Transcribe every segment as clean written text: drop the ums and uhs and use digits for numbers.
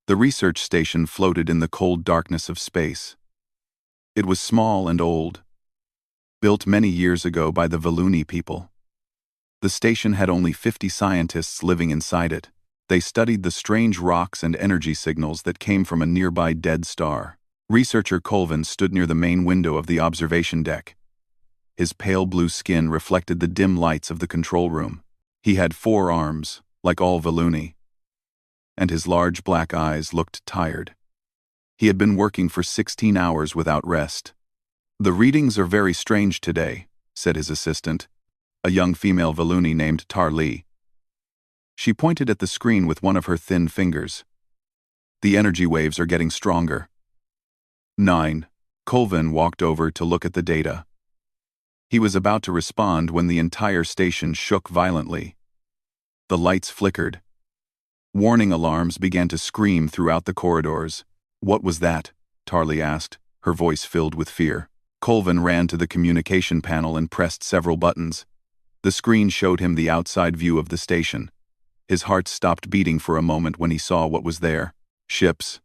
The research station floated in the cold darkness of space. It was small and old, built many years ago by the Voluni people. The station had only 50 scientists living inside it. They studied the strange rocks and energy signals that came from a nearby dead star. Researcher Colvin stood near the main window of the observation deck. His pale blue skin reflected the dim lights of the control room. He had 4 arms, like all Voluni, and his large black eyes looked tired. He had been working for 16 hours without rest. "The readings are very strange today," said his assistant, a young female Voluni named Tarlee. She pointed at the screen with one of her thin fingers. "The energy waves are getting stronger." 9. Colvin walked over to look at the data. He was about to respond when the entire station shook violently. The lights flickered. Warning alarms began to scream throughout the corridors. "What was that?" Tarlee asked, her voice filled with fear. Colvin ran to the communication panel and pressed several buttons. The screen showed him the outside view of the station. His heart stopped beating for a moment when he saw what was there. Ships.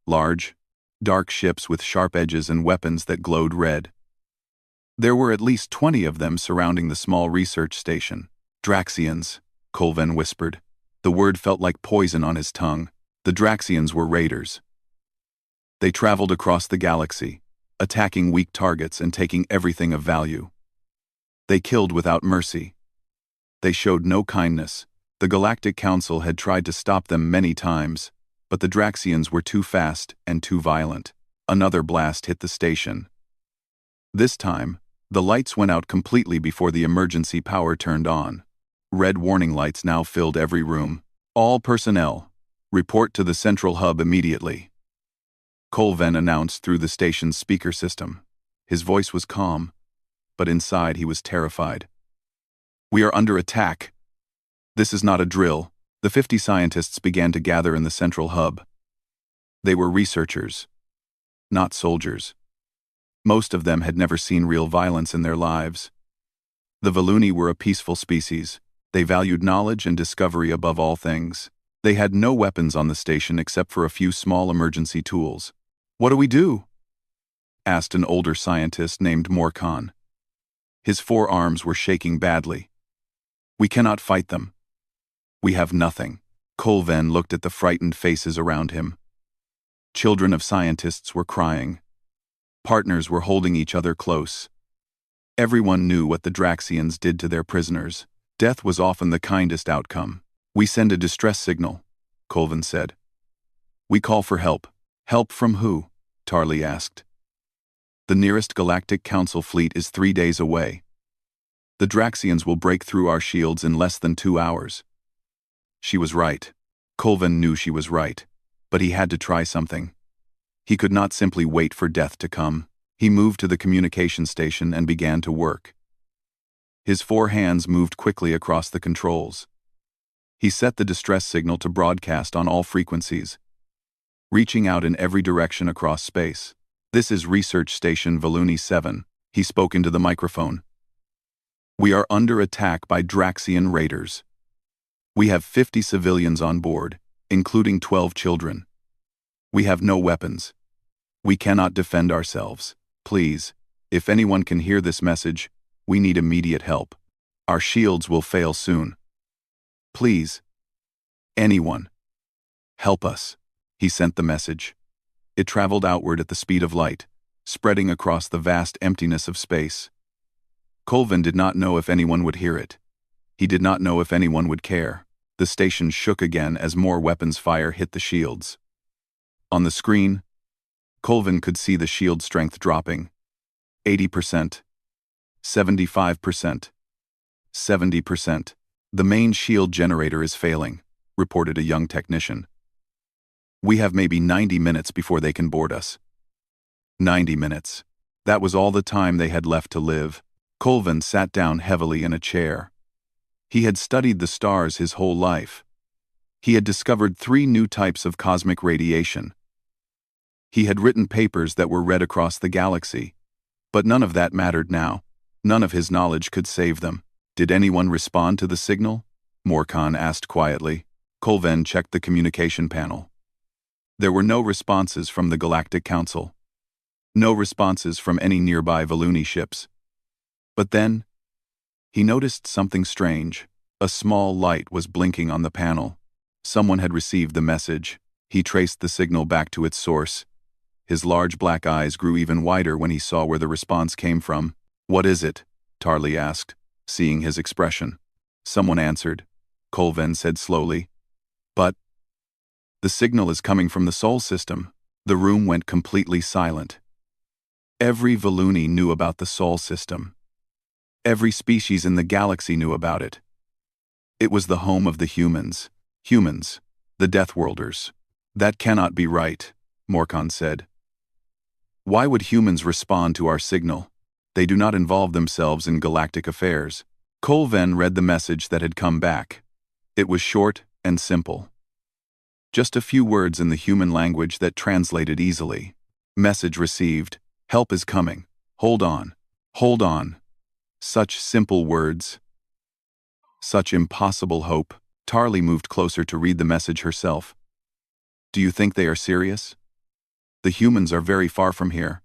Large, dark ships with sharp edges and weapons that glowed red. There were at least 20 of them surrounding the small research station. "Draxians," Colvin whispered. The word felt like poison on his tongue. The Draxians were raiders. They traveled across the galaxy, attacking weak targets and taking everything of value. They killed without mercy. They showed no kindness. The Galactic Council had tried to stop them many times, but the Draxians were too fast and too violent. Another blast hit the station. This time, the lights went out completely before the emergency power turned on. Red warning lights now filled every room. "All personnel, report to the central hub immediately," Colvin announced through the station's speaker system. His voice was calm, but inside he was terrified. "We are under attack. This is not a drill." The 50 scientists began to gather in the central hub. They were researchers, not soldiers. Most of them had never seen real violence in their lives. The Voluni were a peaceful species. They valued knowledge and discovery above all things. They had no weapons on the station except for a few small emergency tools. "What do we do?" asked an older scientist named Morkan. His 4 arms were shaking badly. "We cannot fight them. We have nothing." Colvin looked at the frightened faces around him. Children of scientists were crying. Partners were holding each other close. Everyone knew what the Draxians did to their prisoners. Death was often the kindest outcome. "We send a distress signal," Colvin said. "We call for help." "Help from who?" Tarlee asked. "The nearest Galactic Council fleet is 3 days away. The Draxians will break through our shields in less than 2 hours." She was right. Colvin knew she was right, but he had to try something. He could not simply wait for death to come. He moved to the communication station and began to work. His 4 hands moved quickly across the controls. He set the distress signal to broadcast on all frequencies, reaching out in every direction across space. "This is Research Station Voluni 7, he spoke into the microphone. "We are under attack by Draxian raiders. We have 50 civilians on board, including 12 children. We have no weapons. We cannot defend ourselves. Please, if anyone can hear this message, we need immediate help. Our shields will fail soon. Please, anyone, help us." He sent the message. It traveled outward at the speed of light, spreading across the vast emptiness of space. Colvin did not know if anyone would hear it. He did not know if anyone would care. The station shook again as more weapons fire hit the shields. On the screen, Colvin could see the shield strength dropping. 80%. 75%. 70%. "The main shield generator is failing," reported a young technician. "We have maybe 90 minutes before they can board us." 90 minutes. That was all the time they had left to live. Colvin sat down heavily in a chair. He had studied the stars his whole life. He had discovered 3 new types of cosmic radiation. He had written papers that were read across the galaxy. But none of that mattered now. None of his knowledge could save them. "Did anyone respond to the signal?" Morkan asked quietly. Colvin checked the communication panel. There were no responses from the Galactic Council. No responses from any nearby Voluni ships. But then, he noticed something strange. A small light was blinking on the panel. Someone had received the message. He traced the signal back to its source. His large black eyes grew even wider when he saw where the response came from. "What is it?" Tarly asked, seeing his expression. Someone answered. Colven said slowly. "But the signal is coming from the Sol system." The room went completely silent. Every Voluni knew about the Sol system. Every species in the galaxy knew about it. It was the home of the humans. Humans, the Deathworlders. "That cannot be right," Morcon said. "Why would humans respond to our signal? They do not involve themselves in galactic affairs." Colven read the message that had come back. It was short and simple. Just a few words in the human language that translated easily. Message received. Help is coming. Hold on. Hold on. Such simple words. Such impossible hope. Tarly moved closer to read the message herself. "Do you think they are serious? The humans are very far from here.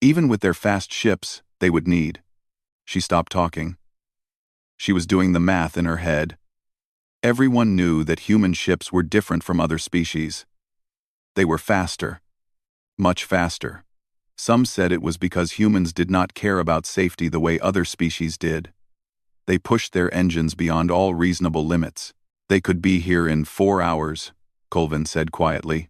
Even with their fast ships, they would need." She stopped talking. She was doing the math in her head. Everyone knew that human ships were different from other species. They were faster. Much faster. Some said it was because humans did not care about safety the way other species did. They pushed their engines beyond all reasonable limits. "They could be here in 4 hours, Colven said quietly.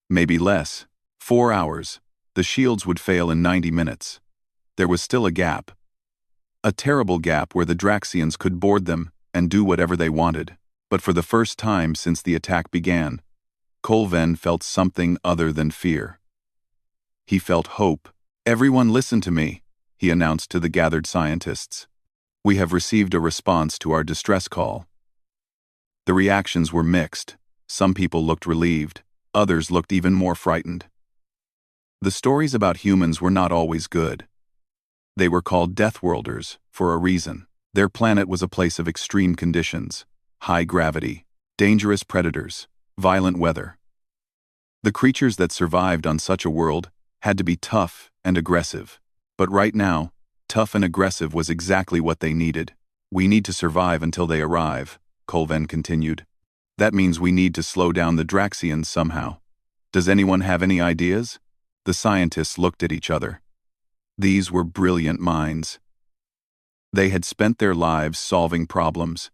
"Maybe less. 4 hours. The shields would fail in 90 minutes. There was still a gap. A terrible gap where the Draxians could board them and do whatever they wanted. But for the first time since the attack began, Colven felt something other than fear. He felt hope. "Everyone listen to me," he announced to the gathered scientists. "We have received a response to our distress call." The reactions were mixed. Some people looked relieved. Others looked even more frightened. The stories about humans were not always good. They were called Deathworlders for a reason. Their planet was a place of extreme conditions. High gravity, dangerous predators, violent weather. The creatures that survived on such a world had to be tough and aggressive. But right now, tough and aggressive was exactly what they needed. "We need to survive until they arrive," Colven continued. "That means we need to slow down the Draxians somehow. Does anyone have any ideas?" The scientists looked at each other. These were brilliant minds. They had spent their lives solving problems.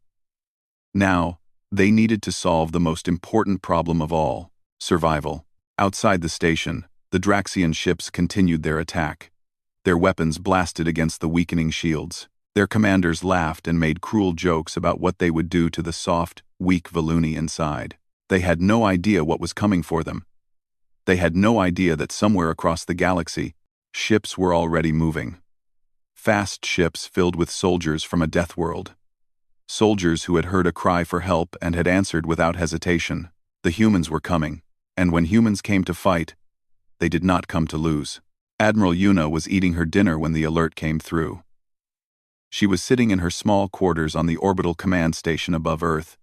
Now, they needed to solve the most important problem of all: survival. Outside the station, the Draxian ships continued their attack. Their weapons blasted against the weakening shields. Their commanders laughed and made cruel jokes about what they would do to the soft, weak Voluni inside. They had no idea what was coming for them. They had no idea that somewhere across the galaxy, ships were already moving. Fast ships filled with soldiers from a death world. Soldiers who had heard a cry for help and had answered without hesitation. The humans were coming, and when humans came to fight, they did not come to lose. Admiral Yuna was eating her dinner when the alert came through. She was sitting in her small quarters on the orbital command station above Earth,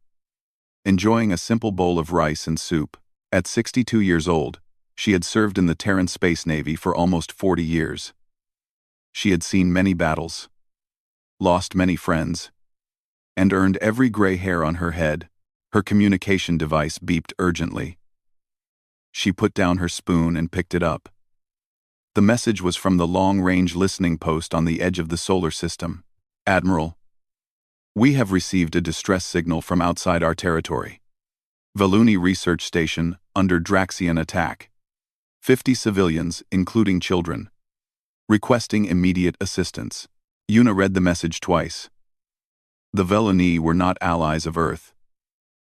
enjoying a simple bowl of rice and soup. At 62 years old, she had served in the Terran Space Navy for almost 40 years. She had seen many battles, lost many friends, and earned every gray hair on her head. Her communication device beeped urgently. She put down her spoon and picked it up. The message was from the long-range listening post on the edge of the solar system. "Admiral, we have received a distress signal from outside our territory. Voluni Research Station under Draxian attack. 50 civilians, including children. Requesting immediate assistance." Yuna read the message twice. The Voluni were not allies of Earth.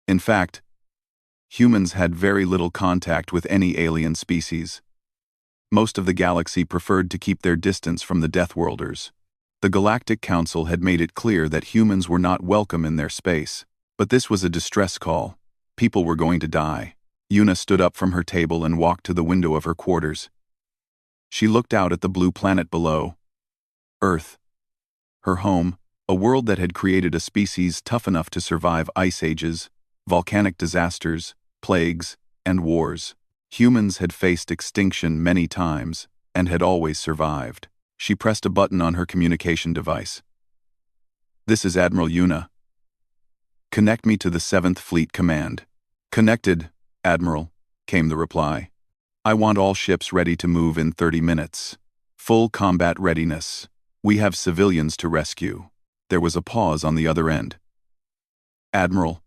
In fact, humans had very little contact with any alien species. Most of the galaxy preferred to keep their distance from the Deathworlders. The Galactic Council had made it clear that humans were not welcome in their space. But this was a distress call. People were going to die. Yuna stood up from her table and walked to the window of her quarters. She looked out at the blue planet below. Earth. Her home, a world that had created a species tough enough to survive ice ages, volcanic disasters, plagues, and wars. Humans had faced extinction many times and had always survived. She pressed a button on her communication device. "This is Admiral Yuna. Connect me to the 7th Fleet Command." "Connected, Admiral," came the reply. "I want all ships ready to move in 30 minutes. Full combat readiness. We have civilians to rescue." There was a pause on the other end. "Admiral,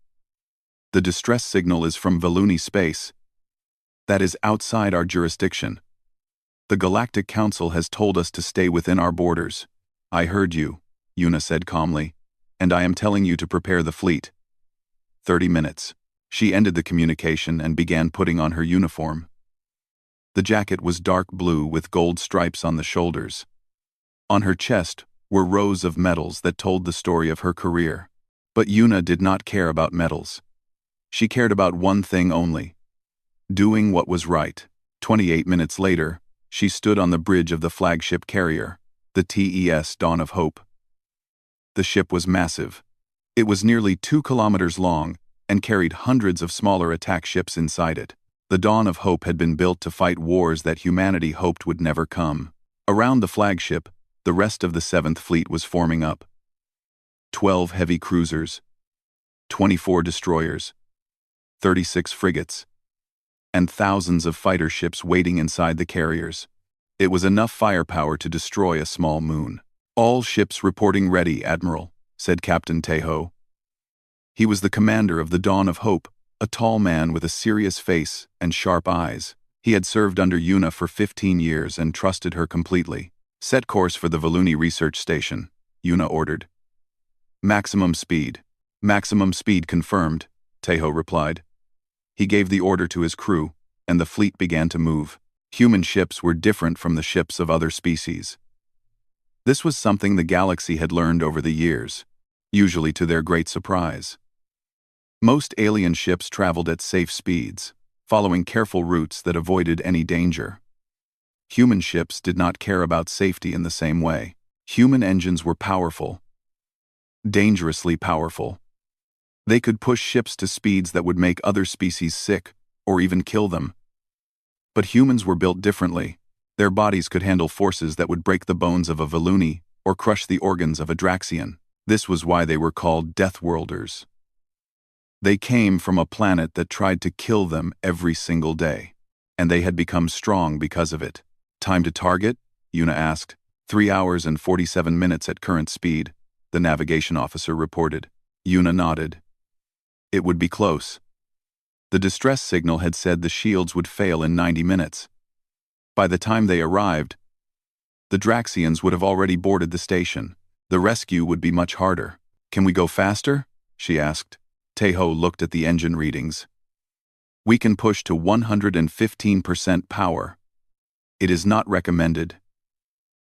the distress signal is from Valuni space. That is outside our jurisdiction. The Galactic Council has told us to stay within our borders." "I heard you," Yuna said calmly, "and I am telling you to prepare the fleet." 30 minutes. She ended the communication and began putting on her uniform. The jacket was dark blue with gold stripes on the shoulders. On her chest were rows of medals that told the story of her career. But Yuna did not care about medals. She cared about one thing only: doing what was right. 28 minutes later, she stood on the bridge of the flagship carrier, the TES Dawn of Hope. The ship was massive. It was nearly 2 kilometers long and carried hundreds of smaller attack ships inside it. The Dawn of Hope had been built to fight wars that humanity hoped would never come. Around the flagship, the rest of the 7th Fleet was forming up. 12 heavy cruisers, 24 destroyers, 36 frigates, and thousands of fighter ships waiting inside the carriers. It was enough firepower to destroy a small moon. "All ships reporting ready, Admiral," said Captain Tejo. He was the commander of the Dawn of Hope, a tall man with a serious face and sharp eyes. He had served under Yuna for 15 years and trusted her completely. "Set course for the Valuni research station," Yuna ordered. "Maximum speed." "Maximum speed confirmed," Tejo replied. He gave the order to his crew, and the fleet began to move. Human ships were different from the ships of other species. This was something the galaxy had learned over the years, usually to their great surprise. Most alien ships traveled at safe speeds, following careful routes that avoided any danger. Human ships did not care about safety in the same way. Human engines were powerful, dangerously powerful. They could push ships to speeds that would make other species sick, or even kill them. But humans were built differently. Their bodies could handle forces that would break the bones of a Valuni or crush the organs of a Draxian. This was why they were called Deathworlders. They came from a planet that tried to kill them every single day, and they had become strong because of it. "Time to target?" Yuna asked. 3 hours and 47 minutes at current speed, the navigation officer reported. Yuna nodded. It would be close. The distress signal had said the shields would fail in 90 minutes. By the time they arrived, the Draxians would have already boarded the station. The rescue would be much harder. "Can we go faster?" she asked. Tejo looked at the engine readings. "We can push to 115% power. It is not recommended,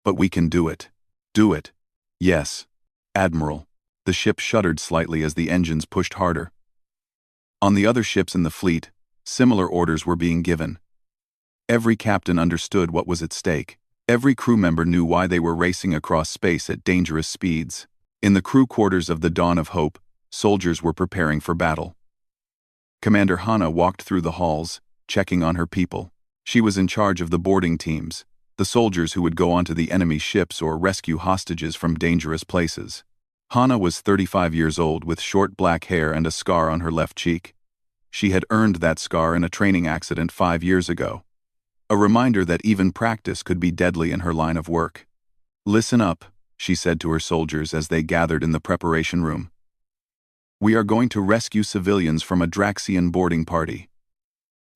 but we can do it." "Do it?" "Yes, Admiral." The ship shuddered slightly as the engines pushed harder. On the other ships in the fleet, similar orders were being given. Every captain understood what was at stake. Every crew member knew why they were racing across space at dangerous speeds. In the crew quarters of the Dawn of Hope, soldiers were preparing for battle. Commander Hana walked through the halls, checking on her people. She was in charge of the boarding teams, the soldiers who would go onto the enemy ships or rescue hostages from dangerous places. Hana was 35 years old with short black hair and a scar on her left cheek. She had earned that scar in a training accident 5 years ago. A reminder that even practice could be deadly in her line of work. "Listen up," she said to her soldiers as they gathered in the preparation room. "We are going to rescue civilians from a Draxian boarding party.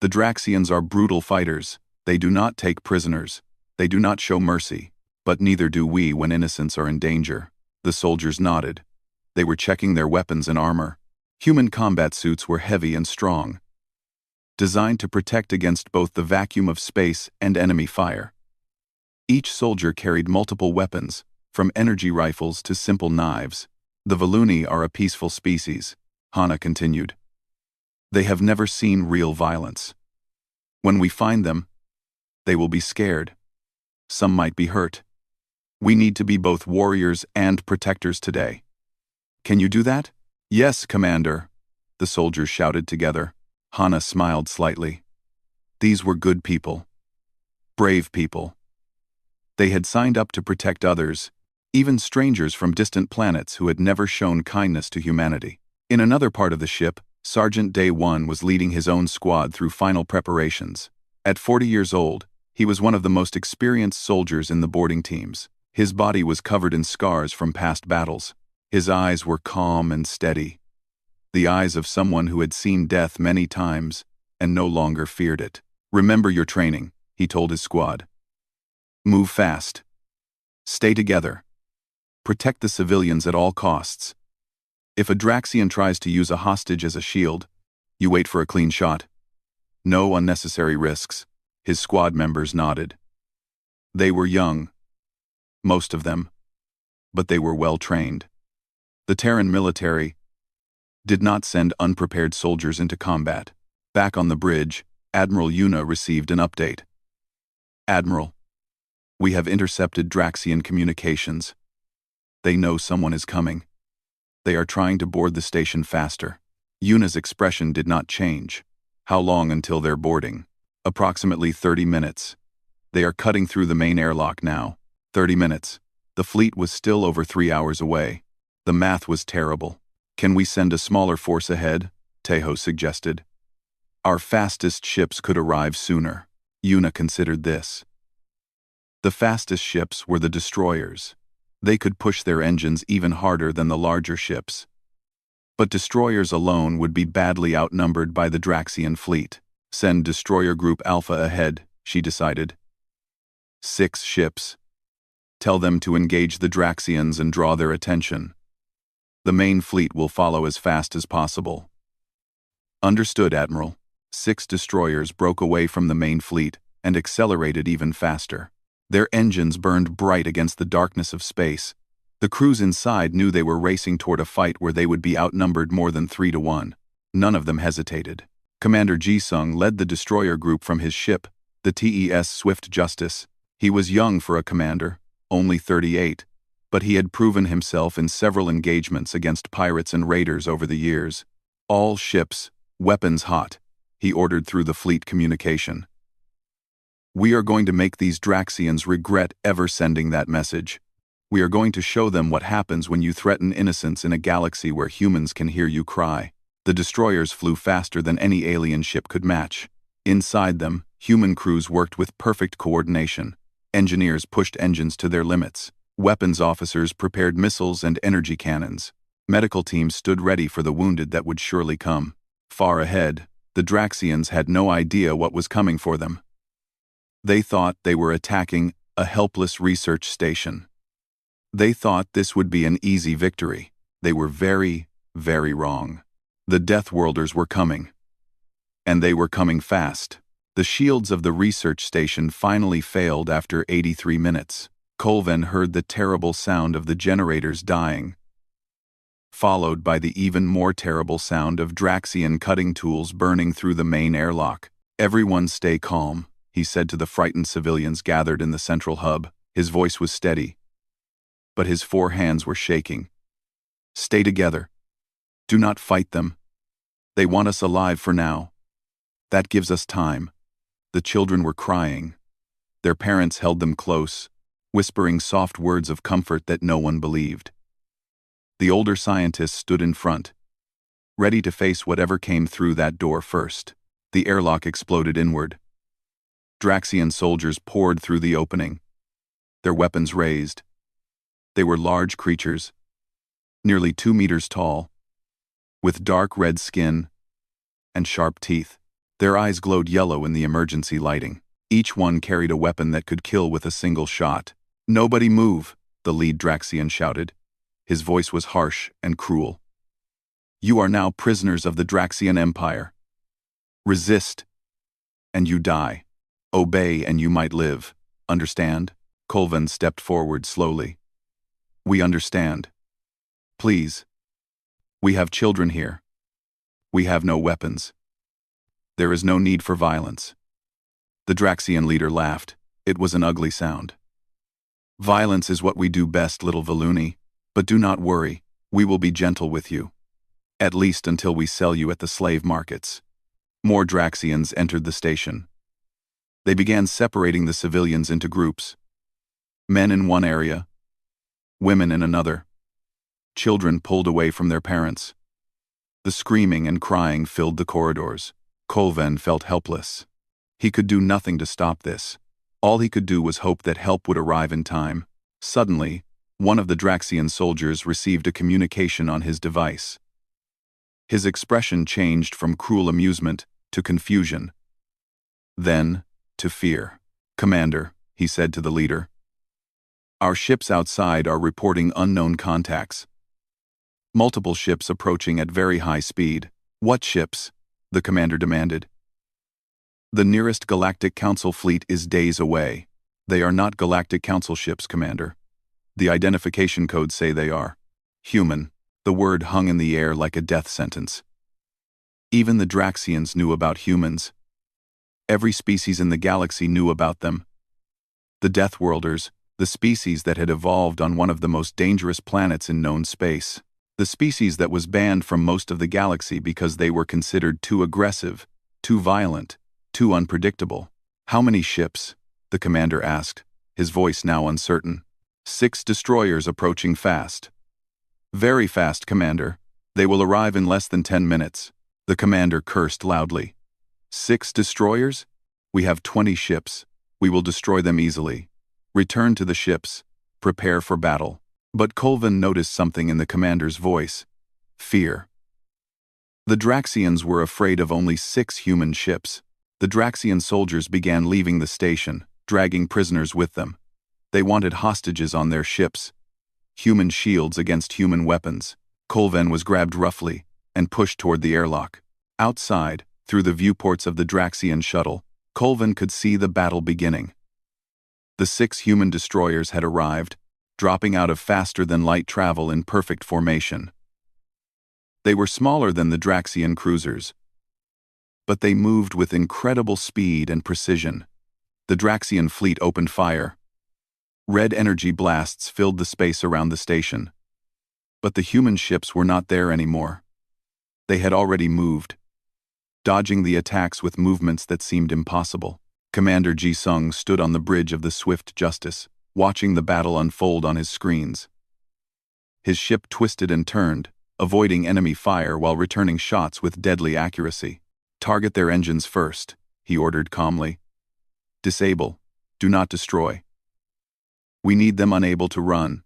The Draxians are brutal fighters. They do not take prisoners. They do not show mercy. But neither do we when innocents are in danger." The soldiers nodded. They were checking their weapons and armor. Human combat suits were heavy and strong, designed to protect against both the vacuum of space and enemy fire. Each soldier carried multiple weapons, from energy rifles to simple knives. "The Valuni are a peaceful species," Hana continued. "They have never seen real violence. When we find them, they will be scared. Some might be hurt. We need to be both warriors and protectors today. Can you do that?" "Yes, Commander," the soldiers shouted together. Hana smiled slightly. These were good people. Brave people. They had signed up to protect others, even strangers from distant planets who had never shown kindness to humanity. In another part of the ship, Sergeant Day 1 was leading his own squad through final preparations. At 40 years old, he was one of the most experienced soldiers in the boarding teams. His body was covered in scars from past battles. His eyes were calm and steady. The eyes of someone who had seen death many times and no longer feared it. "Remember your training," he told his squad. "Move fast. Stay together. Protect the civilians at all costs. If a Draxian tries to use a hostage as a shield, you wait for a clean shot. No unnecessary risks." His squad members nodded. They were young, most of them, but they were well trained. The Terran military did not send unprepared soldiers into combat. Back on the bridge, Admiral Yuna received an update. "Admiral, we have intercepted Draxian communications. They know someone is coming. They are trying to board the station faster." Yuna's expression did not change. "How long until they're boarding?" "Approximately 30 minutes. They are cutting through the main airlock now." 30 minutes. The fleet was still over 3 hours away. The math was terrible. "Can we send a smaller force ahead?" Tejo suggested. "Our fastest ships could arrive sooner." Yuna considered this. The fastest ships were the destroyers. They could push their engines even harder than the larger ships. But destroyers alone would be badly outnumbered by the Draxian fleet. "Send Destroyer Group Alpha ahead," she decided. 6 ships. Tell them to engage the Draxians and draw their attention. The main fleet will follow as fast as possible." "Understood, Admiral." 6 destroyers broke away from the main fleet and accelerated even faster. Their engines burned bright against the darkness of space. The crews inside knew they were racing toward a fight where they would be outnumbered more than 3 to 1. None of them hesitated. Commander Jisung led the destroyer group from his ship, the TES Swift Justice. He was young for a commander, only 38, but he had proven himself in several engagements against pirates and raiders over the years. "All ships, weapons hot," he ordered through the fleet communication. "We are going to make these Draxians regret ever sending that message. We are going to show them what happens when you threaten innocence in a galaxy where humans can hear you cry." The destroyers flew faster than any alien ship could match. Inside them, human crews worked with perfect coordination. Engineers pushed engines to their limits. Weapons officers prepared missiles and energy cannons. Medical teams stood ready for the wounded that would surely come. Far ahead, the Draxians had no idea what was coming for them. They thought they were attacking a helpless research station. They thought this would be an easy victory. They were very, very wrong. The Deathworlders were coming. And they were coming fast. The shields of the research station finally failed after 83 minutes. Colvin heard the terrible sound of the generators dying, followed by the even more terrible sound of Draxian cutting tools burning through the main airlock. "Everyone stay calm," he said to the frightened civilians gathered in the central hub. His voice was steady, but his 4 hands were shaking. "Stay together. Do not fight them. They want us alive for now. That gives us time." The children were crying. Their parents held them close, whispering soft words of comfort that no one believed. The older scientists stood in front, ready to face whatever came through that door first. The airlock exploded inward. Draxian soldiers poured through the opening, their weapons raised. They were large creatures, nearly 2 meters tall, with dark red skin and sharp teeth. Their eyes glowed yellow in the emergency lighting. Each one carried a weapon that could kill with a single shot. "Nobody move," the lead Draxian shouted. His voice was harsh and cruel. "You are now prisoners of the Draxian Empire. Resist, and you die. Obey, and you might live. Understand?" Colvin stepped forward slowly. "We understand. Please. We have children here. We have no weapons. There is no need for violence." The Draxian leader laughed. It was an ugly sound. "Violence is what we do best, little Valuni. But do not worry, we will be gentle with you. At least until we sell you at the slave markets." More Draxians entered the station. They began separating the civilians into groups. Men in one area, women in another. Children pulled away from their parents. The screaming and crying filled the corridors. Colvin felt helpless. He could do nothing to stop this. All he could do was hope that help would arrive in time. Suddenly, one of the Draxian soldiers received a communication on his device. His expression changed from cruel amusement to confusion. Then, to fear. "Commander," he said to the leader. "Our ships outside are reporting unknown contacts. Multiple ships approaching at very high speed." "What ships?" the commander demanded. "The nearest Galactic Council fleet is days away. They are not Galactic Council ships, Commander. The identification codes say they are. Human." The word hung in the air like a death sentence. Even the Draxians knew about humans. Every species in the galaxy knew about them. The Deathworlders, the species that had evolved on one of the most dangerous planets in known space. The species that was banned from most of the galaxy because they were considered too aggressive, too violent, too unpredictable. "How many ships?" the commander asked, his voice now uncertain. 6 destroyers approaching fast." "Very fast, Commander. They will arrive in less than 10 minutes. The commander cursed loudly. 6 destroyers? We have 20 ships. We will destroy them easily. Return to the ships. Prepare for battle." But Colvin noticed something in the commander's voice. Fear. The Draxians were afraid of only 6 human ships. The Draxian soldiers began leaving the station, dragging prisoners with them. They wanted hostages on their ships. Human shields against human weapons. Colvin was grabbed roughly and pushed toward the airlock. Outside, through the viewports of the Draxian shuttle, Colvin could see the battle beginning. The 6 human destroyers had arrived, dropping out of faster-than-light travel in perfect formation. They were smaller than the Draxian cruisers, but they moved with incredible speed and precision. The Draxian fleet opened fire. Red energy blasts filled the space around the station. But the human ships were not there anymore. They had already moved, dodging the attacks with movements that seemed impossible. Commander Ji-sung stood on the bridge of the Swift Justice, watching the battle unfold on his screens. His ship twisted and turned, avoiding enemy fire while returning shots with deadly accuracy. "Target their engines first," he ordered calmly. "Disable. Do not destroy. We need them unable to run.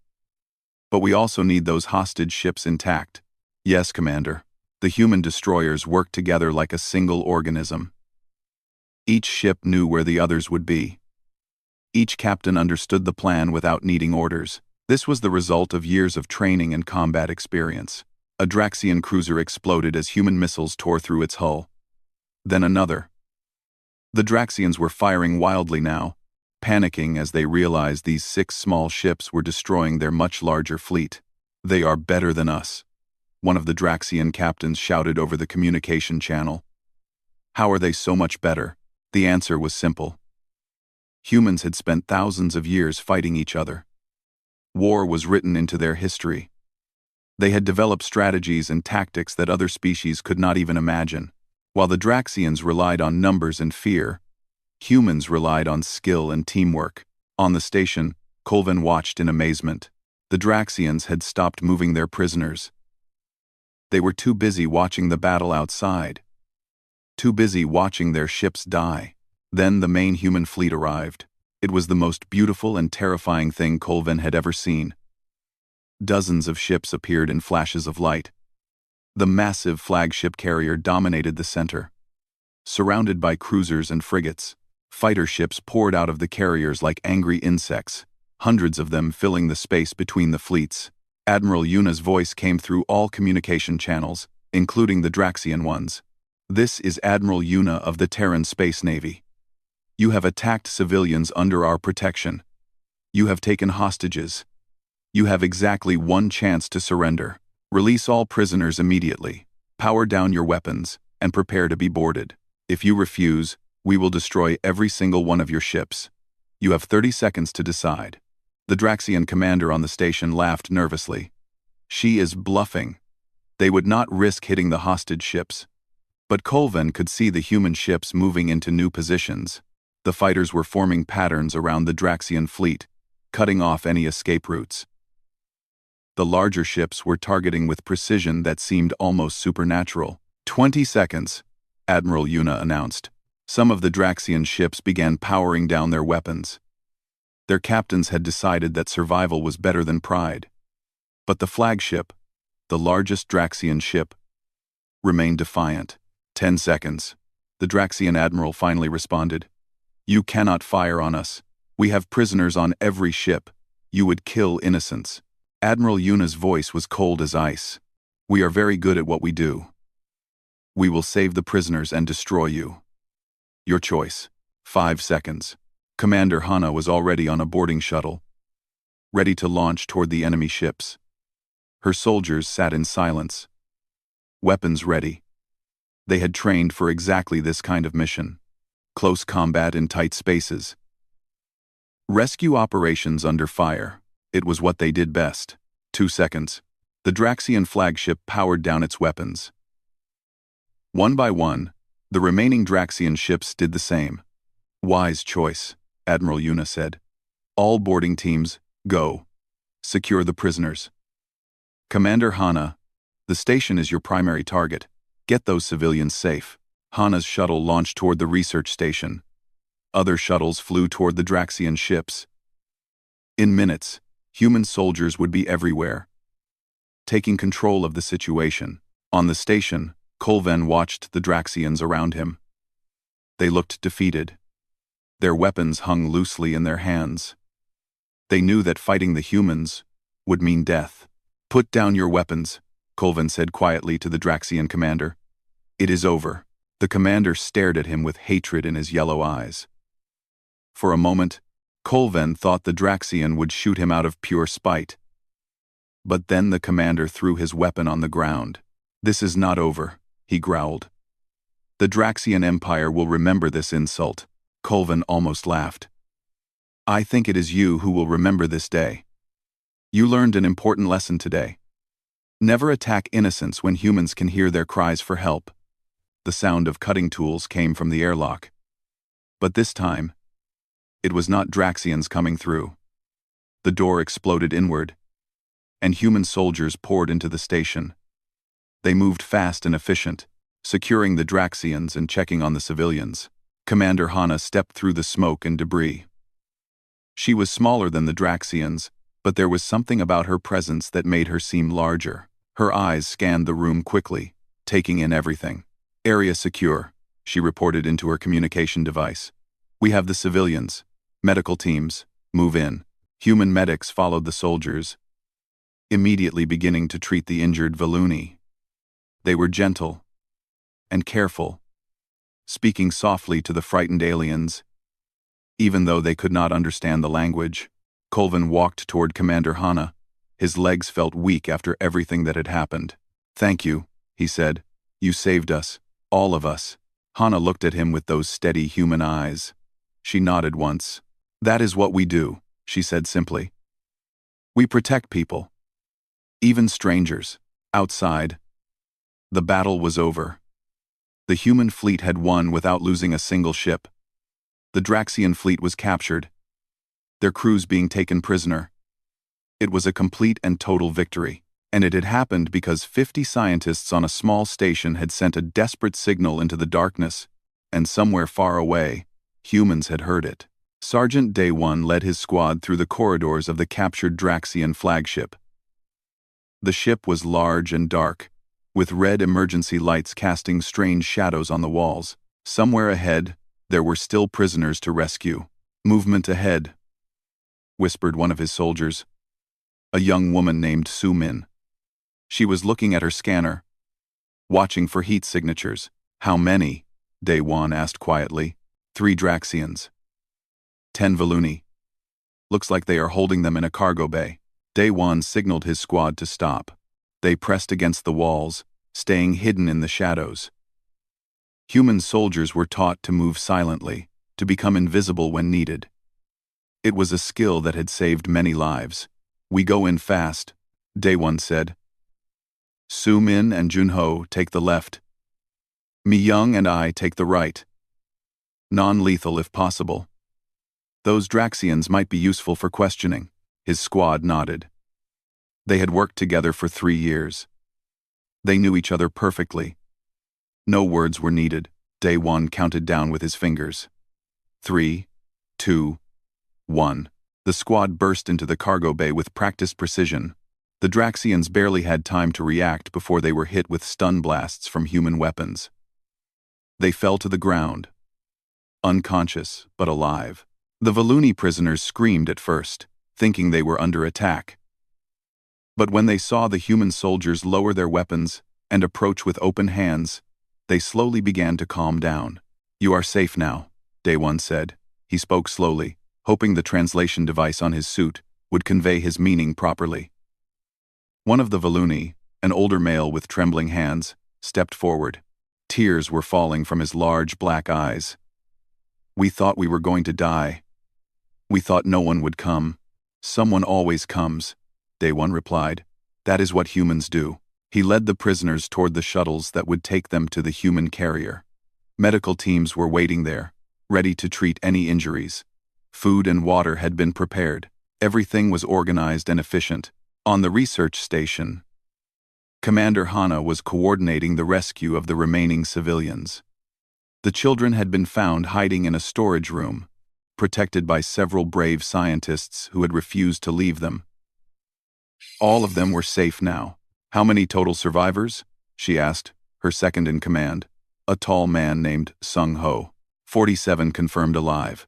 But we also need those hostage ships intact." "Yes, Commander." The human destroyers worked together like a single organism. Each ship knew where the others would be. Each captain understood the plan without needing orders. This was the result of years of training and combat experience. A Draxian cruiser exploded as human missiles tore through its hull. Then another. The Draxians were firing wildly now, panicking as they realized these 6 small ships were destroying their much larger fleet. "They are better than us," one of the Draxian captains shouted over the communication channel. "How are they so much better?" The answer was simple. Humans had spent thousands of years fighting each other. War was written into their history. They had developed strategies and tactics that other species could not even imagine. While the Draxians relied on numbers and fear, humans relied on skill and teamwork. On the station, Colvin watched in amazement. The Draxians had stopped moving their prisoners. They were too busy watching the battle outside. Too busy watching their ships die. Then the main human fleet arrived. It was the most beautiful and terrifying thing Colvin had ever seen. Dozens of ships appeared in flashes of light. The massive flagship carrier dominated the center. Surrounded by cruisers and frigates, fighter ships poured out of the carriers like angry insects, hundreds of them filling the space between the fleets. Admiral Yuna's voice came through all communication channels, including the Draxian ones. "This is Admiral Yuna of the Terran Space Navy. You have attacked civilians under our protection. You have taken hostages. You have exactly 1 chance to surrender. Release all prisoners immediately. Power down your weapons, and prepare to be boarded. If you refuse, we will destroy every single one of your ships. You have 30 seconds to decide." The Draxian commander on the station laughed nervously. "She is bluffing. They would not risk hitting the hostage ships." But Colvin could see the human ships moving into new positions. The fighters were forming patterns around the Draxian fleet, cutting off any escape routes. The larger ships were targeting with precision that seemed almost supernatural. 20 seconds, Admiral Yuna announced. Some of the Draxian ships began powering down their weapons. Their captains had decided that survival was better than pride. But the flagship, the largest Draxian ship, remained defiant. 10 seconds. The Draxian admiral finally responded. You cannot fire on us. We have prisoners on every ship. You would kill innocents. Admiral Yuna's voice was cold as ice. We are very good at what we do. We will save the prisoners and destroy you. Your choice. 5 seconds. Commander Hana was already on a boarding shuttle, ready to launch toward the enemy ships. Her soldiers sat in silence, weapons ready. They had trained for exactly this kind of mission. Close combat in tight spaces. Rescue operations under fire. It was what they did best. 2 seconds. The Draxian flagship powered down its weapons. One by one, the remaining Draxian ships did the same. Wise choice, Admiral Yuna said. All boarding teams, go. Secure the prisoners. Commander Hana, the station is your primary target. Get those civilians safe. Hana's shuttle launched toward the research station. Other shuttles flew toward the Draxian ships. In minutes, human soldiers would be everywhere, taking control of the situation. On the station, Kolven watched the Draxians around him. They looked defeated. Their weapons hung loosely in their hands. They knew that fighting the humans would mean death. Put down your weapons, Kolven said quietly to the Draxian commander. It is over. The commander stared at him with hatred in his yellow eyes. For a moment, Kolven thought the Draxian would shoot him out of pure spite. But then the commander threw his weapon on the ground. This is not over, he growled. The Draxian Empire will remember this insult. Kolven almost laughed. I think it is you who will remember this day. You learned an important lesson today. Never attack innocents when humans can hear their cries for help. The sound of cutting tools came from the airlock. But this time, it was not Draxians coming through. The door exploded inward, and human soldiers poured into the station. They moved fast and efficient, securing the Draxians and checking on the civilians. Commander Hana stepped through the smoke and debris. She was smaller than the Draxians, but there was something about her presence that made her seem larger. Her eyes scanned the room quickly, taking in everything. Area secure, she reported into her communication device. We have the civilians. Medical teams, move in. Human medics followed the soldiers, immediately beginning to treat the injured Valuni. They were gentle and careful, speaking softly to the frightened aliens. Even though they could not understand the language, Kolven walked toward Commander Hana. His legs felt weak after everything that had happened. Thank you, he said. You saved us, all of us. Hana looked at him with those steady human eyes. She nodded once. That is what we do, she said simply. We protect people, even strangers. Outside, the battle was over. The human fleet had won without losing a single ship. The Draxian fleet was captured, their crews being taken prisoner. It was a complete and total victory, and it had happened because 50 scientists on a small station had sent a desperate signal into the darkness, and somewhere far away, humans had heard it. Sergeant Day 1 led his squad through the corridors of the captured Draxian flagship. The ship was large and dark, with red emergency lights casting strange shadows on the walls. Somewhere ahead, there were still prisoners to rescue. Movement ahead, whispered one of his soldiers. A young woman named Su Min. She was looking at her scanner, watching for heat signatures. How many? Day 1 asked quietly. 3 Draxians. 10 Valuni. Looks like they are holding them in a cargo bay. Day 1 signaled his squad to stop. They pressed against the walls, staying hidden in the shadows. Human soldiers were taught to move silently, to become invisible when needed. It was a skill that had saved many lives. We go in fast, Day 1 said. Su Min and Junho take the left. Mi Young and I take the right. Non-lethal if possible. Those Draxians might be useful for questioning. His squad nodded. They had worked together for 3 years. They knew each other perfectly. No words were needed. Day 1 counted down with his fingers. 3, 2, 1. The squad burst into the cargo bay with practiced precision. The Draxians barely had time to react before they were hit with stun blasts from human weapons. They fell to the ground, unconscious but alive. The Voluni prisoners screamed at first, thinking they were under attack. But when they saw the human soldiers lower their weapons and approach with open hands, they slowly began to calm down. "You are safe now," Day 1 said. He spoke slowly, hoping the translation device on his suit would convey his meaning properly. One of the Voluni, an older male with trembling hands, stepped forward. Tears were falling from his large black eyes. "We thought we were going to die. We thought no one would come." "Someone always comes," Day 1 replied. "That is what humans do." He led the prisoners toward the shuttles that would take them to the human carrier. Medical teams were waiting there, ready to treat any injuries. Food and water had been prepared. Everything was organized and efficient. On the research station, Commander Hana was coordinating the rescue of the remaining civilians. The children had been found hiding in a storage room, protected by several brave scientists who had refused to leave them. All of them were safe now. "How many total survivors?" she asked, her second in command, a tall man named Sung Ho. 47 confirmed alive.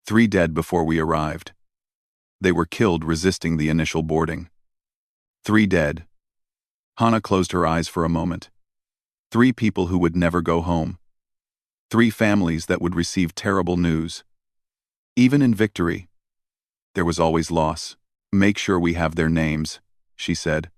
3 dead before we arrived. They were killed resisting the initial boarding. 3 dead. Hana closed her eyes for a moment. 3 people who would never go home. 3 families that would receive terrible news. Even in victory, there was always loss. "Make sure we have their names," she said.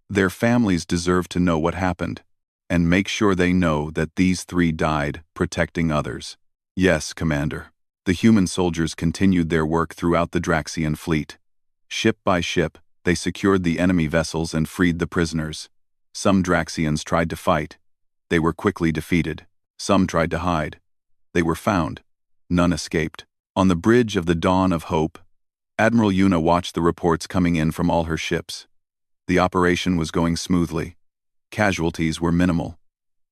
"Their families deserve to know what happened, and make sure they know that these 3 died protecting others." "Yes, Commander." The human soldiers continued their work throughout the Draxian fleet. Ship by ship, they secured the enemy vessels and freed the prisoners. Some Draxians tried to fight. They were quickly defeated. Some tried to hide. They were found. None escaped. On the bridge of the Dawn of Hope, Admiral Yuna watched the reports coming in from all her ships. The operation was going smoothly. Casualties were minimal.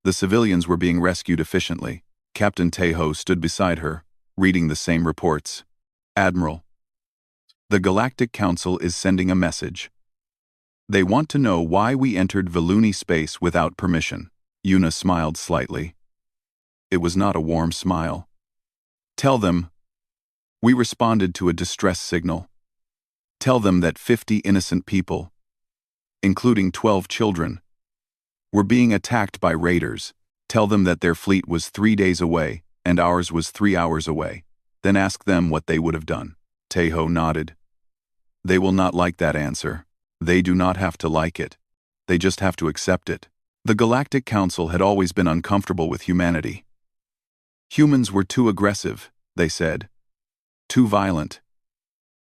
The civilians were being rescued efficiently. Captain Tejo stood beside her, reading the same reports. "Admiral, the Galactic Council is sending a message. They want to know why we entered Voluni space without permission." Yuna smiled slightly. It was not a warm smile. "Tell them we responded to a distress signal. Tell them that 50 innocent people, including 12 children, were being attacked by raiders. Tell them that their fleet was 3 days away and ours was 3 hours away. Then ask them what they would have done." Tejo nodded. "They will not like that answer. They do not have to like it. They just have to accept it." The Galactic Council had always been uncomfortable with humanity. Humans were too aggressive, they said. Too violent.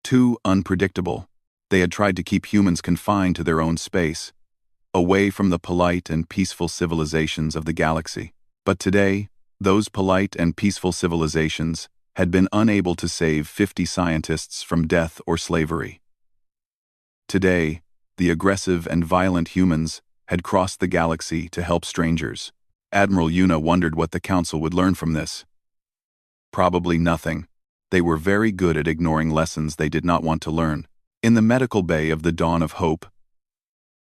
Too unpredictable. They had tried to keep humans confined to their own space, away from the polite and peaceful civilizations of the galaxy. But today, those polite and peaceful civilizations had been unable to save 50 scientists from death or slavery. Today, the aggressive and violent humans had crossed the galaxy to help strangers. Admiral Yuna wondered what the Council would learn from this. Probably nothing. They were very good at ignoring lessons they did not want to learn. In the medical bay of the Dawn of Hope,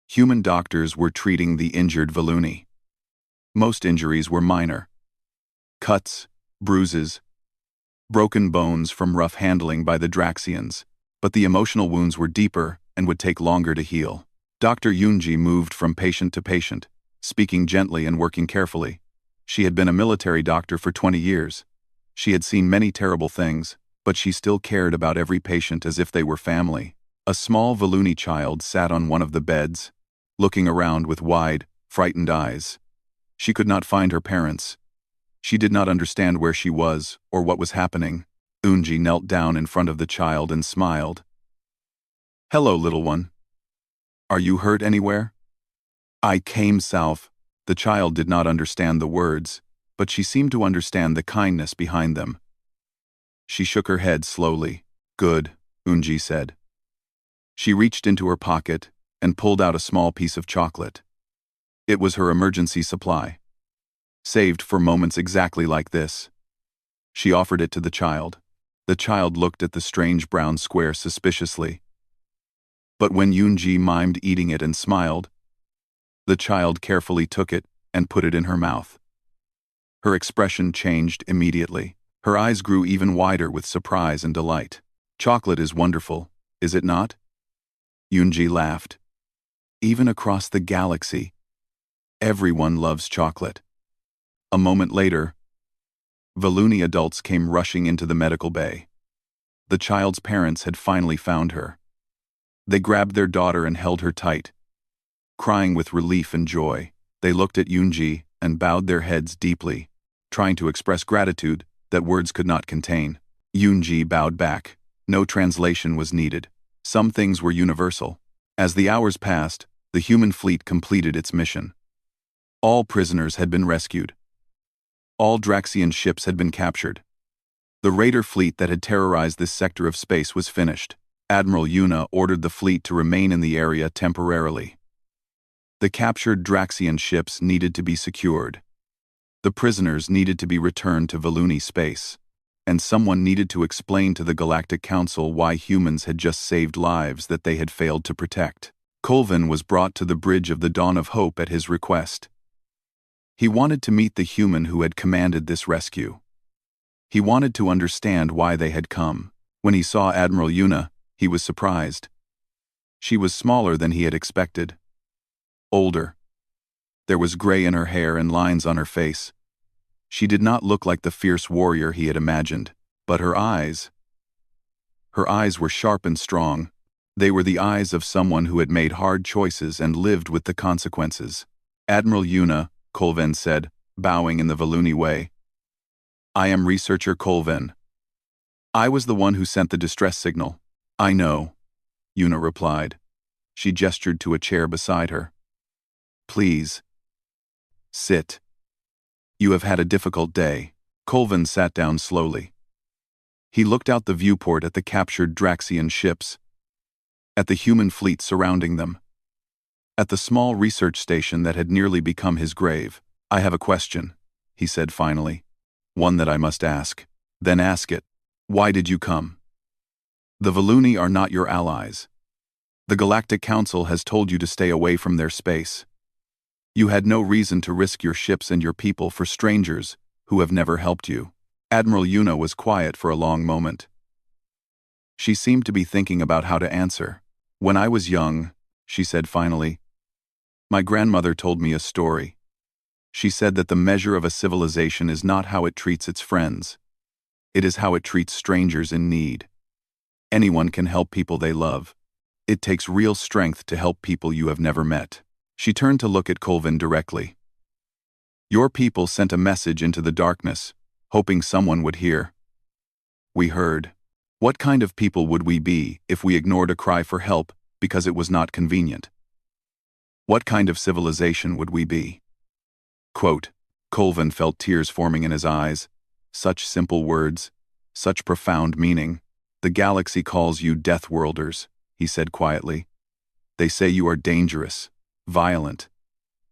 human doctors were treating the injured Voluni. Most injuries were minor. Cuts, bruises, broken bones from rough handling by the Draxians, but the emotional wounds were deeper and would take longer to heal. Dr. Yunji moved from patient to patient, speaking gently and working carefully. She had been a military doctor for 20 years. She had seen many terrible things, but she still cared about every patient as if they were family. A small Voluni child sat on one of the beds, looking around with wide, frightened eyes. She could not find her parents. She did not understand where she was or what was happening. Unji knelt down in front of the child and smiled. "Hello, little one. Are you hurt anywhere?" "I came south." The child did not understand the words. but she seemed to understand the kindness behind them. She shook her head slowly. "Good," Unji said. She reached into her pocket and pulled out a small piece of chocolate. It was her emergency supply, saved for moments exactly like this. She offered it to the child. The child looked at the strange brown square suspiciously. But when Yoonji mimed eating it and smiled, the child carefully took it and put it in her mouth. Her expression changed immediately. Her eyes grew even wider with surprise and delight. "Chocolate is wonderful, is it not?" Yoonji laughed. "Even across the galaxy, everyone loves chocolate." A moment later, Valuni adults came rushing into the medical bay. The child's parents had finally found her. They grabbed their daughter and held her tight. Crying with relief and joy, they looked at Yoonji and bowed their heads deeply, trying to express gratitude that words could not contain. Yoonji bowed back. No translation was needed. Some things were universal. As the hours passed, the human fleet completed its mission. All prisoners had been rescued. All Draxian ships had been captured. The raider fleet that had terrorized this sector of space was finished. Admiral Yuna ordered the fleet to remain in the area temporarily. The captured Draxian ships needed to be secured. The prisoners needed to be returned to Valuni space. And someone needed to explain to the Galactic Council why humans had just saved lives that they had failed to protect. Colvin was brought to the Bridge of the Dawn of Hope at his request. He wanted to meet the human who had commanded this rescue. He wanted to understand why they had come. When he saw Admiral Yuna, he was surprised. She was smaller than he had expected. Older. There was gray in her hair and lines on her face. She did not look like the fierce warrior he had imagined, but her eyes were sharp and strong. They were the eyes of someone who had made hard choices and lived with the consequences. "Admiral Yuna," Colvin said, bowing in the Valuni way. "I am researcher Colvin. I was the one who sent the distress signal." "I know," Yuna replied. She gestured to a chair beside her. "Please, sit. You have had a difficult day." Colvin sat down slowly. He looked out the viewport at the captured Draxian ships, at the human fleet surrounding them, at the small research station that had nearly become his grave. "I have a question," he said finally. "One that I must ask." "Then ask it. Why did you come?" "The Valuni are not your allies. The Galactic Council has told you to stay away from their space. You had no reason to risk your ships and your people for strangers who have never helped you." Admiral Yuna was quiet for a long moment. She seemed to be thinking about how to answer. "When I was young," she said finally, "my grandmother told me a story. She said that the measure of a civilization is not how it treats its friends. It is how it treats strangers in need. Anyone can help people they love. It takes real strength to help people you have never met." She turned to look at Colvin directly. "Your people sent a message into the darkness, hoping someone would hear. We heard. What kind of people would we be if we ignored a cry for help because it was not convenient? What kind of civilization would we be?" Quote. Colvin felt tears forming in his eyes. Such simple words, such profound meaning. "The galaxy calls you Deathworlders," he said quietly. "They say you are dangerous, violent,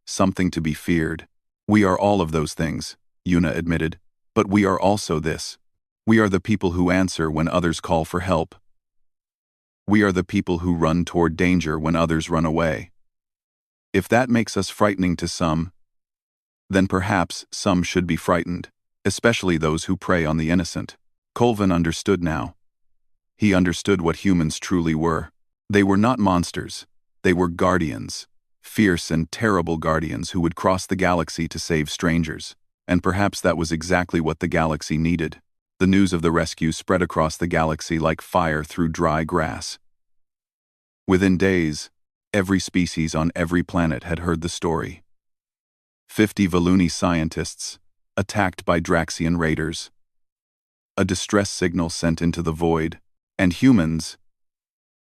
something to be feared. We are all of those things," Yuna admitted, "but we are also this. We are the people who answer when others call for help. We are the people who run toward danger when others run away. If that makes us frightening to some, then perhaps some should be frightened, especially those who prey on the innocent." Colvin understood now. He understood what humans truly were. They were not monsters. They were guardians. Fierce and terrible guardians who would cross the galaxy to save strangers. And perhaps that was exactly what the galaxy needed. The news of the rescue spread across the galaxy like fire through dry grass. Within days, every species on every planet had heard the story. 50 Valuni scientists, attacked by Draxian raiders. A distress signal sent into the void. And humans,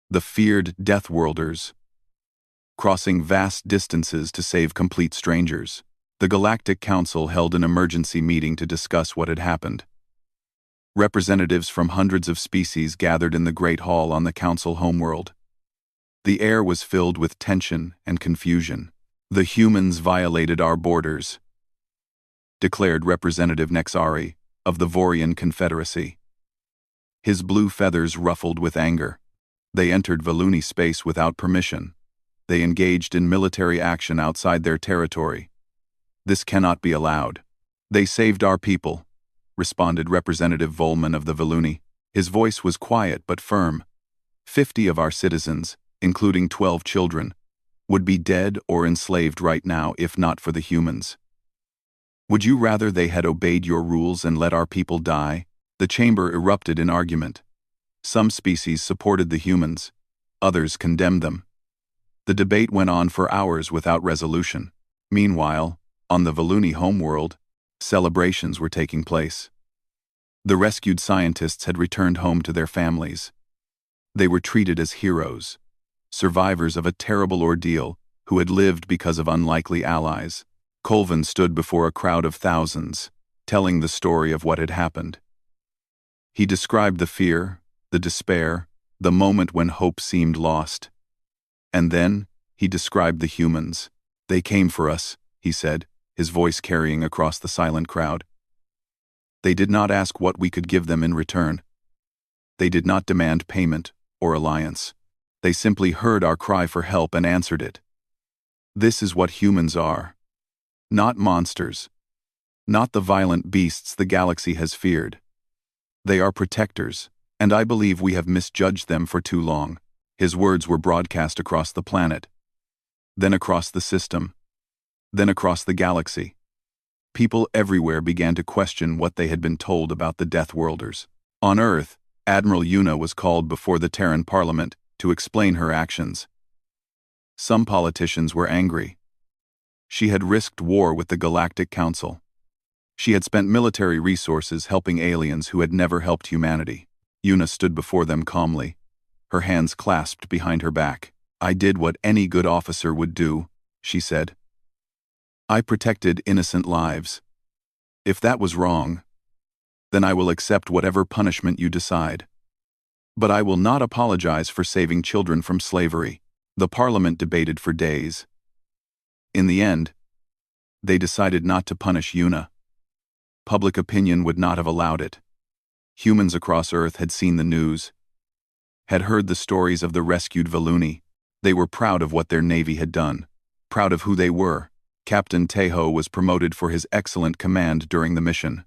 the feared Deathworlders, crossing vast distances to save complete strangers. The Galactic Council held an emergency meeting to discuss what had happened. Representatives from hundreds of species gathered in the Great Hall on the Council homeworld. The air was filled with tension and confusion. "The humans violated our borders," declared Representative Nexari of the Vorian Confederacy. His blue feathers ruffled with anger. "They entered Valuni space without permission. They engaged in military action outside their territory. This cannot be allowed." "They saved our people," responded Representative Volman of the Valuni. His voice was quiet but firm. 50 of our citizens, including 12 children, would be dead or enslaved right now if not for the humans. Would you rather they had obeyed your rules and let our people die? The chamber erupted in argument. Some species supported the humans, others condemned them. The debate went on for hours without resolution. Meanwhile, on the Valuni homeworld, celebrations were taking place. The rescued scientists had returned home to their families. They were treated as heroes, survivors of a terrible ordeal who had lived because of unlikely allies. Colvin stood before a crowd of thousands, telling the story of what had happened. He described the fear, the despair, the moment when hope seemed lost. And then, he described the humans. "They came for us," he said, his voice carrying across the silent crowd. "They did not ask what we could give them in return. They did not demand payment or alliance. They simply heard our cry for help and answered it. This is what humans are. Not monsters. Not the violent beasts the galaxy has feared. They are protectors, and I believe we have misjudged them for too long." His words were broadcast across the planet, then across the system, then across the galaxy. People everywhere began to question what they had been told about the Deathworlders. On Earth, Admiral Una was called before the Terran Parliament to explain her actions. Some politicians were angry. She had risked war with the Galactic Council. She had spent military resources helping aliens who had never helped humanity. Una stood before them calmly, her hands clasped behind her back. "I did what any good officer would do," she said. "I protected innocent lives. If that was wrong, then I will accept whatever punishment you decide. But I will not apologize for saving children from slavery." The Parliament debated for days. In the end, they decided not to punish Una. Public opinion would not have allowed it. Humans across Earth had seen the news, had heard the stories of the rescued Valuni. They were proud of what their navy had done, proud of who they were. Captain Tejo was promoted for his excellent command during the mission.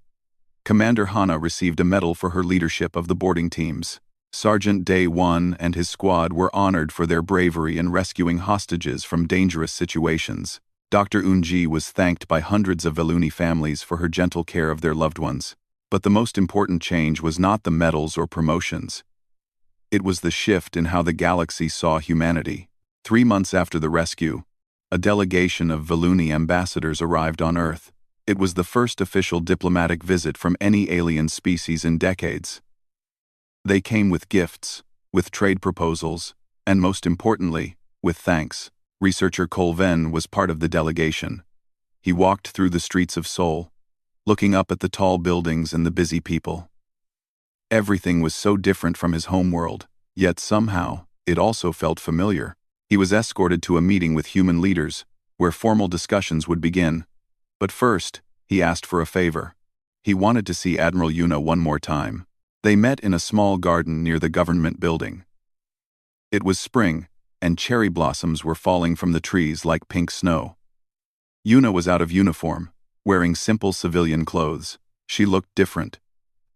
Commander Hana received a medal for her leadership of the boarding teams. Sergeant Day 1 and his squad were honored for their bravery in rescuing hostages from dangerous situations. Dr. Unji was thanked by hundreds of Valuni families for her gentle care of their loved ones. But the most important change was not the medals or promotions. It was the shift in how the galaxy saw humanity. 3 months after the rescue, a delegation of Valuni ambassadors arrived on Earth. It was the first official diplomatic visit from any alien species in decades. They came with gifts, with trade proposals, and most importantly, with thanks. Researcher Colven was part of the delegation. He walked through the streets of Seoul, looking up at the tall buildings and the busy people. Everything was so different from his homeworld, yet somehow, it also felt familiar. He was escorted to a meeting with human leaders, where formal discussions would begin. But first, he asked for a favor. He wanted to see Admiral Una one more time. They met in a small garden near the government building. It was spring, and cherry blossoms were falling from the trees like pink snow. Una was out of uniform, wearing simple civilian clothes. She looked different,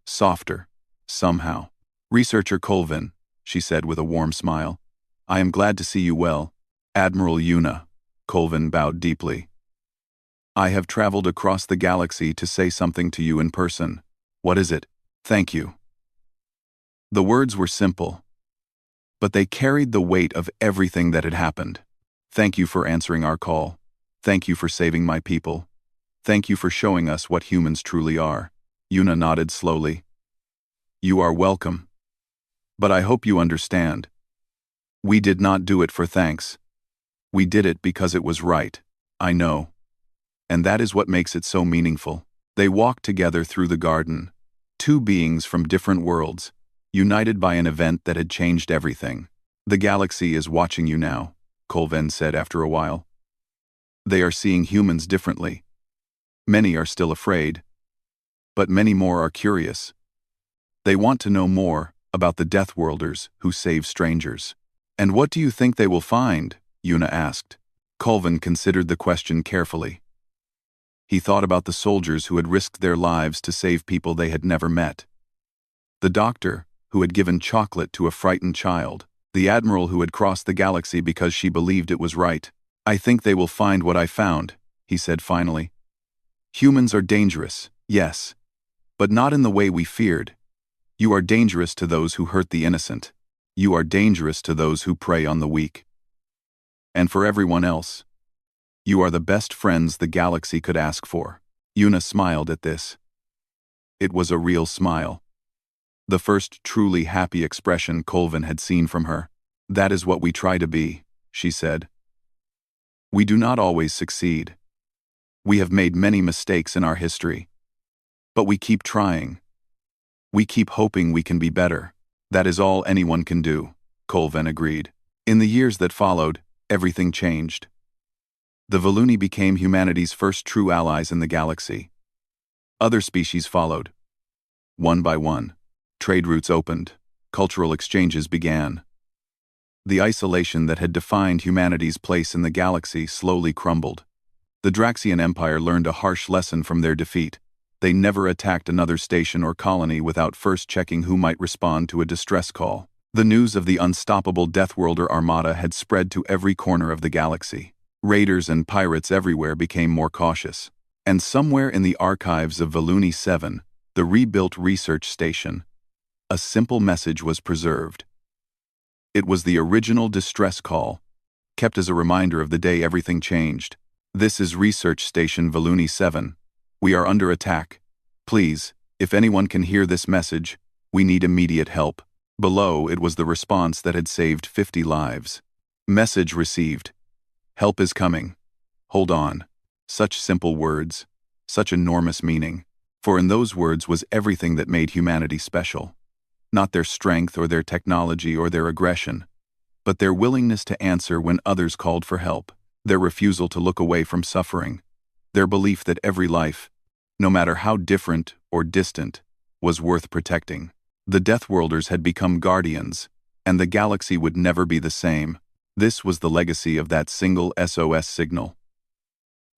softer, somehow. "Researcher Colvin," she said with a warm smile, "I am glad to see you well." "Admiral Una," Colvin bowed deeply. "I have traveled across the galaxy to say something to you in person." "What is it?" "Thank you." The words were simple, but they carried the weight of everything that had happened. "Thank you for answering our call. Thank you for saving my people. Thank you for showing us what humans truly are." Una nodded slowly. "You are welcome. But I hope you understand. We did not do it for thanks. We did it because it was right. I know. And that is what makes it so meaningful. They walked together through the garden, two beings from different worlds, united by an event that had changed everything. The galaxy is watching you now, Colvin said after a while. They are seeing humans differently. Many are still afraid, but many more are curious. They want to know more about the Deathworlders who save strangers. And what do you think they will find? Yuna asked. Colvin considered the question carefully. He thought about the soldiers who had risked their lives to save people they had never met. The doctor who had given chocolate to a frightened child. The admiral who had crossed the galaxy because she believed it was right. I think they will find what I found, he said finally. Humans are dangerous, yes, but not in the way we feared. You are dangerous to those who hurt the innocent. You are dangerous to those who prey on the weak. And for everyone else, you are the best friends the galaxy could ask for. Yuna smiled at this. It was a real smile. The first truly happy expression Colvin had seen from her. That is what we try to be, she said. We do not always succeed. We have made many mistakes in our history. But we keep trying. We keep hoping we can be better. That is all anyone can do, Colvin agreed. In the years that followed, everything changed. The Voluni became humanity's first true allies in the galaxy. Other species followed. One by one, trade routes opened, cultural exchanges began. The isolation that had defined humanity's place in the galaxy slowly crumbled. The Draxian Empire learned a harsh lesson from their defeat. They never attacked another station or colony without first checking who might respond to a distress call. The news of the unstoppable Deathworlder Armada had spread to every corner of the galaxy. Raiders and pirates everywhere became more cautious. And somewhere in the archives of Voluni 7, the rebuilt research station, a simple message was preserved. It was the original distress call, kept as a reminder of the day everything changed. This is Research Station Voluni 7. We are under attack. Please, if anyone can hear this message, we need immediate help. Below, it was the response that had saved 50 lives. Message received. Help is coming. Hold on. Such simple words, such enormous meaning. For in those words was everything that made humanity special. Not their strength or their technology or their aggression, but their willingness to answer when others called for help, their refusal to look away from suffering, their belief that every life, no matter how different or distant, was worth protecting. The Deathworlders had become guardians, and the galaxy would never be the same. This was the legacy of that single SOS signal.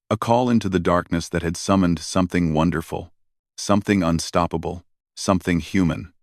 A call into the darkness that had summoned something wonderful, something unstoppable, something human.